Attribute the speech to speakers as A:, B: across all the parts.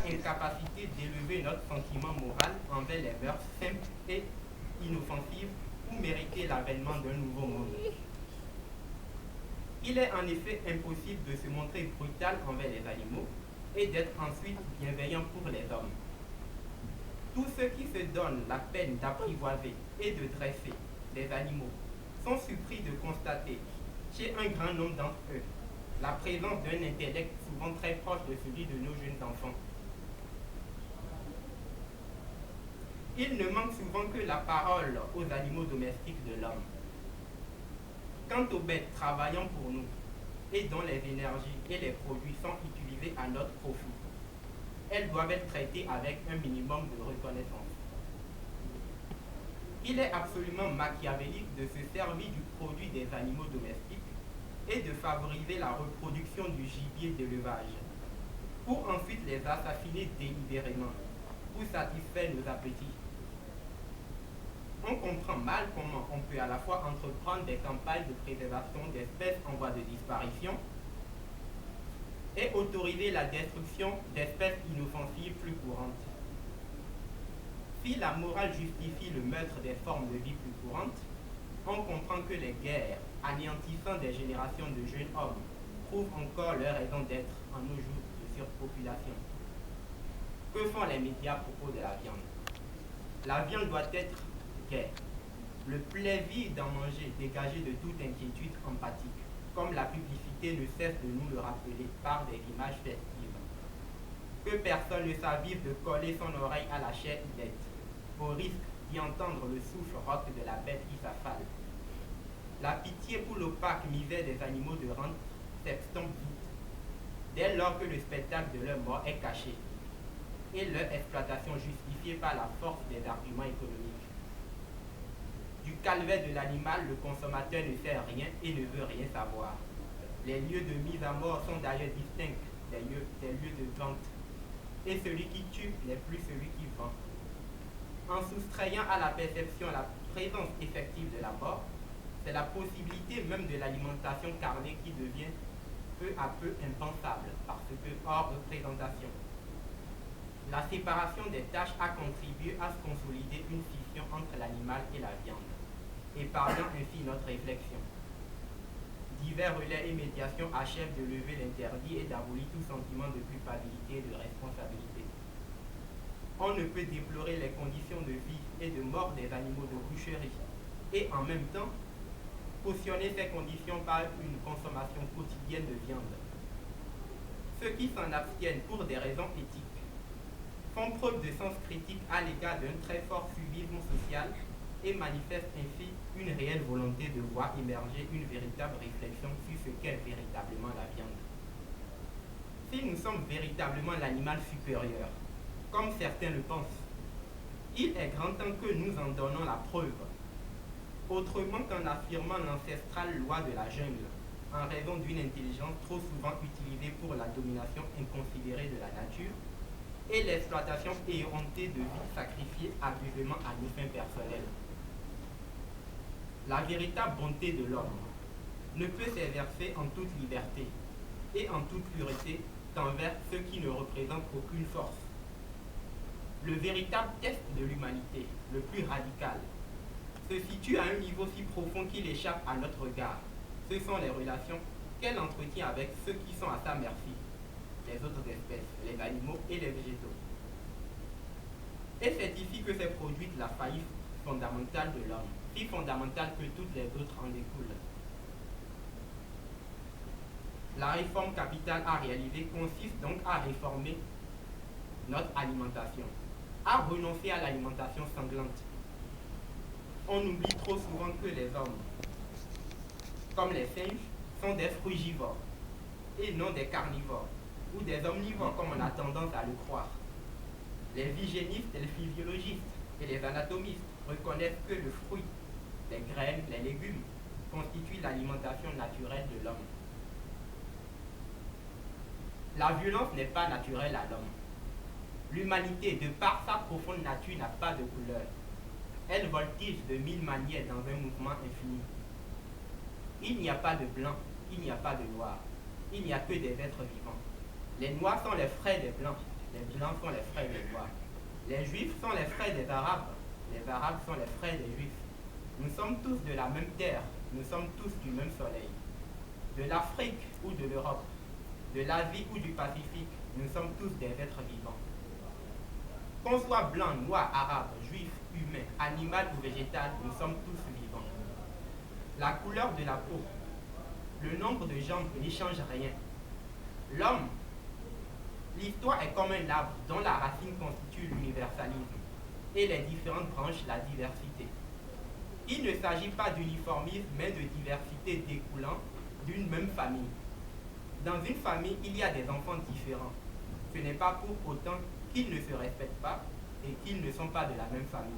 A: incapacité d'élever notre sentiment moral envers les mœurs simples et inoffensives pour mériter l'avènement d'un nouveau monde. Il est en effet impossible de se montrer brutal envers les animaux et d'être ensuite bienveillant pour les hommes. Tous ceux qui se donnent la peine d'apprivoiser et de dresser les animaux sont surpris de constater, chez un grand nombre d'entre eux, la présence d'un intellect souvent très proche de celui de nos jeunes enfants. Il ne manque souvent que la parole aux animaux domestiques de l'homme. Quant aux bêtes travaillant pour nous et dont les énergies et les produits sont utilisés à notre profit, elles doivent être traitées avec un minimum de reconnaissance. Il est absolument machiavélique de se servir du produit des animaux domestiques et de favoriser la reproduction du gibier d'élevage, pour ensuite les assassiner délibérément, pour satisfaire nos appétits. On comprend mal comment on peut à la fois entreprendre des campagnes de préservation d'espèces en voie de disparition et autoriser la destruction d'espèces inoffensives plus courantes. Si la morale justifie le meurtre des formes de vie plus courantes, on comprend que les guerres, anéantissant des générations de jeunes hommes, prouvent encore leur raison d'être en nos jours de surpopulation. Que font les médias à propos de la viande? La viande doit être gaie. Le plaisir d'en manger dégagé de toute inquiétude empathique, comme la publicité ne cesse de nous le rappeler par des images festives. Que personne ne s'avise de coller son oreille à la chair bête, au risque d'y entendre le souffle rauque de la bête qui s'affale. La pitié pour l'opaque misère des animaux de rente s'estompe vite, dès lors que le spectacle de leur mort est caché, et leur exploitation justifiée par la force des arguments économiques. Du calvaire de l'animal, le consommateur ne sait rien et ne veut rien savoir. Les lieux de mise à mort sont d'ailleurs distincts des lieux de vente, et celui qui tue n'est plus celui qui vend. En soustrayant à la perception la présence effective de la mort, c'est la possibilité même de l'alimentation carnée qui devient peu à peu impensable, parce que hors représentation. La séparation des tâches a contribué à se consolider une scission entre l'animal et la viande, épargnant ainsi notre réflexion. Divers relais et médiations achèvent de lever l'interdit et d'abolir tout sentiment de culpabilité et de responsabilité. On ne peut déplorer les conditions de vie et de mort des animaux de boucherie et en même temps cautionner ces conditions par une consommation quotidienne de viande. Ceux qui s'en abstiennent pour des raisons éthiques font preuve de sens critique à l'égard d'un très fort suivisme social et manifestent ainsi une réelle volonté de voir émerger une véritable réflexion sur ce qu'est véritablement la viande. Si nous sommes véritablement l'animal supérieur, comme certains le pensent, il est grand temps que nous en donnons la preuve, autrement qu'en affirmant l'ancestrale loi de la jungle, en raison d'une intelligence trop souvent utilisée pour la domination inconsidérée de la nature et l'exploitation éhontée de vies sacrifiées abusément à nos fins personnelles. La véritable bonté de l'homme ne peut s'exercer en toute liberté et en toute pureté qu'envers ceux qui ne représentent aucune force. Le véritable test de l'humanité, le plus radical, se situe à un niveau si profond qu'il échappe à notre regard. Ce sont les relations qu'elle entretient avec ceux qui sont à sa merci, les autres espèces, les animaux et les végétaux. Et c'est ici que s'est produite la faillite fondamentale de l'homme, si fondamentale que toutes les autres en découlent. La réforme capitale à réaliser consiste donc à réformer notre alimentation, à renoncer à l'alimentation sanglante. On oublie trop souvent que les hommes, comme les singes, sont des frugivores et non des carnivores ou des omnivores comme on a tendance à le croire. Les hygiénistes, les physiologistes et les anatomistes reconnaissent que le fruit, les graines, les légumes constituent l'alimentation naturelle de l'homme. La violence n'est pas naturelle à l'homme. L'humanité, de par sa profonde nature, n'a pas de couleur. Elle voltige de mille manières dans un mouvement infini. Il n'y a pas de blanc, il n'y a pas de noir. Il n'y a que des êtres vivants. Les noirs sont les frères des blancs Les Blancs sont les frères des Noirs. Les Juifs sont les frères des Arabes. Les Arabes sont les frères des Juifs. Nous sommes tous de la même terre. Nous sommes tous du même soleil. De l'Afrique ou de l'Europe, de l'Asie ou du Pacifique, nous sommes tous des êtres vivants. Qu'on soit blanc, noir, arabe, juif, humain, animal ou végétal, nous sommes tous vivants. La couleur de la peau, le nombre de jambes n'y change rien. L'homme, l'histoire est comme un arbre dont la racine constitue l'universalisme et les différentes branches la diversité. Il ne s'agit pas d'uniformisme, mais de diversité découlant d'une même famille. Dans une famille, il y a des enfants différents. Ce n'est pas pour autant qu'ils ne se respectent pas et qu'ils ne sont pas de la même famille.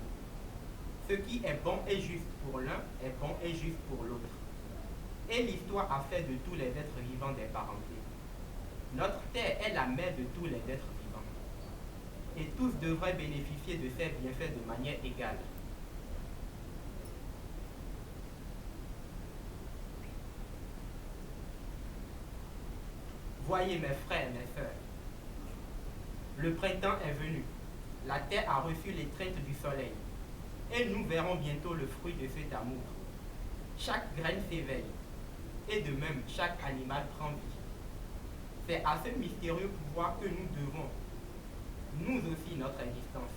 A: Ce qui est bon et juste pour l'un est bon et juste pour l'autre. Et l'histoire a fait de tous les êtres vivants des parentés. Notre terre est la mère de tous les êtres vivants. Et tous devraient bénéficier de ces bienfaits de manière égale. Voyez mes frères, mes sœurs, le printemps est venu, la terre a reçu l'étreinte du soleil, et nous verrons bientôt le fruit de cet amour. Chaque graine s'éveille, et de même chaque animal prend vie. C'est à ce mystérieux pouvoir que nous devons, nous aussi, notre existence.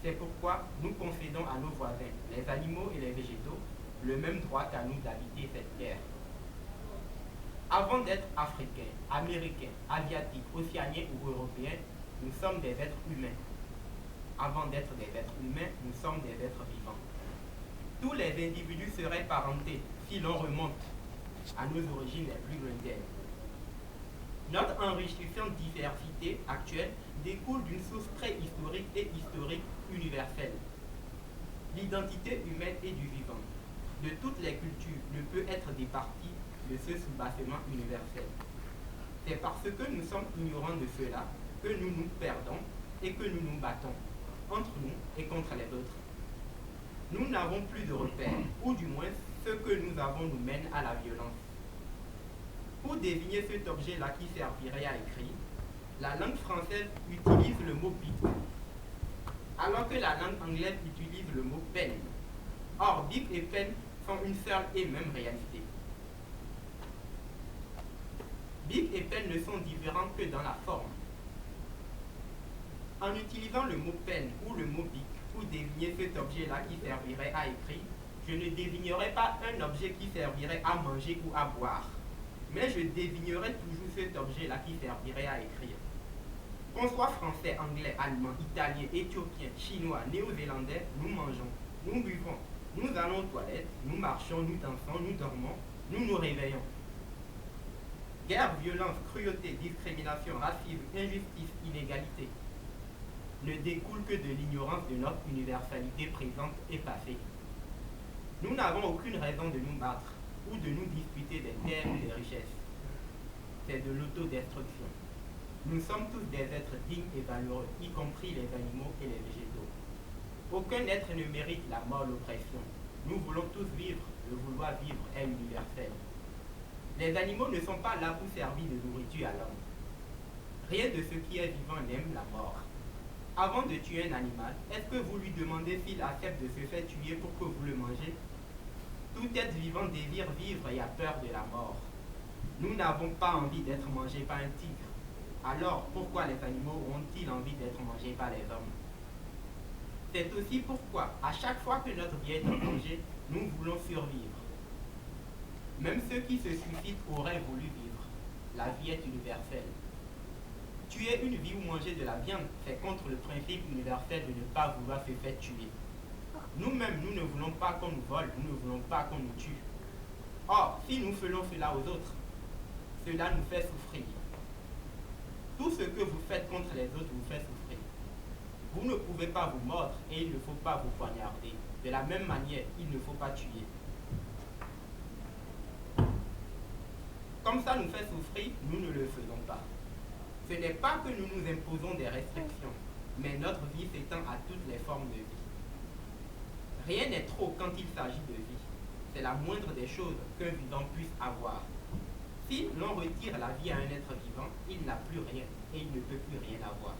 A: C'est pourquoi nous concédons à nos voisins, les animaux et les végétaux, le même droit qu'à nous d'habiter cette terre. Avant d'être africains, américains, asiatiques, océaniens ou européens, nous sommes des êtres humains. Avant d'être des êtres humains, nous sommes des êtres vivants. Tous les individus seraient parentés si l'on remonte à nos origines les plus lointaines. Notre enrichissante diversité actuelle découle d'une source préhistorique et historique universelle. L'identité humaine et du vivant, de toutes les cultures, ne peut être départie de ce soubassement universel. C'est parce que nous sommes ignorants de cela que nous nous perdons et que nous nous battons entre nous et contre les autres. Nous n'avons plus de repères, ou du moins ce que nous avons nous mène à la violence. Pour désigner cet objet-là qui servirait à écrire, la langue française utilise le mot bic, alors que la langue anglaise utilise le mot pen. Or, bic et pen sont une seule et même réalité. Bic et pen ne sont différents que dans la forme. En utilisant le mot pen ou le mot bic pour désigner cet objet-là qui servirait à écrire, je ne désignerai pas un objet qui servirait à manger ou à boire, mais je désignerai toujours cet objet-là qui servirait à écrire. Qu'on soit français, anglais, allemand, italien, éthiopien, chinois, néo-zélandais, nous mangeons, nous buvons, nous allons aux toilettes, nous marchons, nous dansons, nous dormons, nous nous réveillons. Guerre, violence, cruauté, discrimination, racisme, injustice, inégalité ne découlent que de l'ignorance de notre universalité présente et passée. Nous n'avons aucune raison de nous battre ou de nous disputer des terres ou des richesses. C'est de l'autodestruction. Nous sommes tous des êtres dignes et valeureux, y compris les animaux et les végétaux. Aucun être ne mérite la mort, l'oppression. Nous voulons tous vivre, le vouloir vivre est universel. Les animaux ne sont pas là pour servir de nourriture à l'homme. Rien de ce qui est vivant n'aime la mort. Avant de tuer un animal, est-ce que vous lui demandez s'il accepte de se faire tuer pour que vous le mangez? Tout être vivant désire vivre et a peur de la mort. Nous n'avons pas envie d'être mangés par un tigre. Alors, pourquoi les animaux ont-ils envie d'être mangés par les hommes? C'est aussi pourquoi, à chaque fois que notre vie est en danger, nous voulons survivre. Même ceux qui se suicident auraient voulu vivre. La vie est universelle. Tuer une vie ou manger de la viande, c'est contre le principe universel de ne pas vouloir se faire tuer. Nous-mêmes, nous ne voulons pas qu'on nous vole, nous ne voulons pas qu'on nous tue. Or, si nous faisons cela aux autres, cela nous fait souffrir. Tout ce que vous faites contre les autres vous fait souffrir. Vous ne pouvez pas vous mordre et il ne faut pas vous poignarder. De la même manière, il ne faut pas tuer. Comme ça nous fait souffrir, nous ne le faisons pas. Ce n'est pas que nous nous imposons des restrictions, mais notre vie s'étend à toutes les formes de vie. Rien n'est trop quand il s'agit de vie. C'est la moindre des choses qu'un vivant puisse avoir. Si l'on retire la vie à un être vivant, il n'a plus rien et il ne peut plus rien avoir.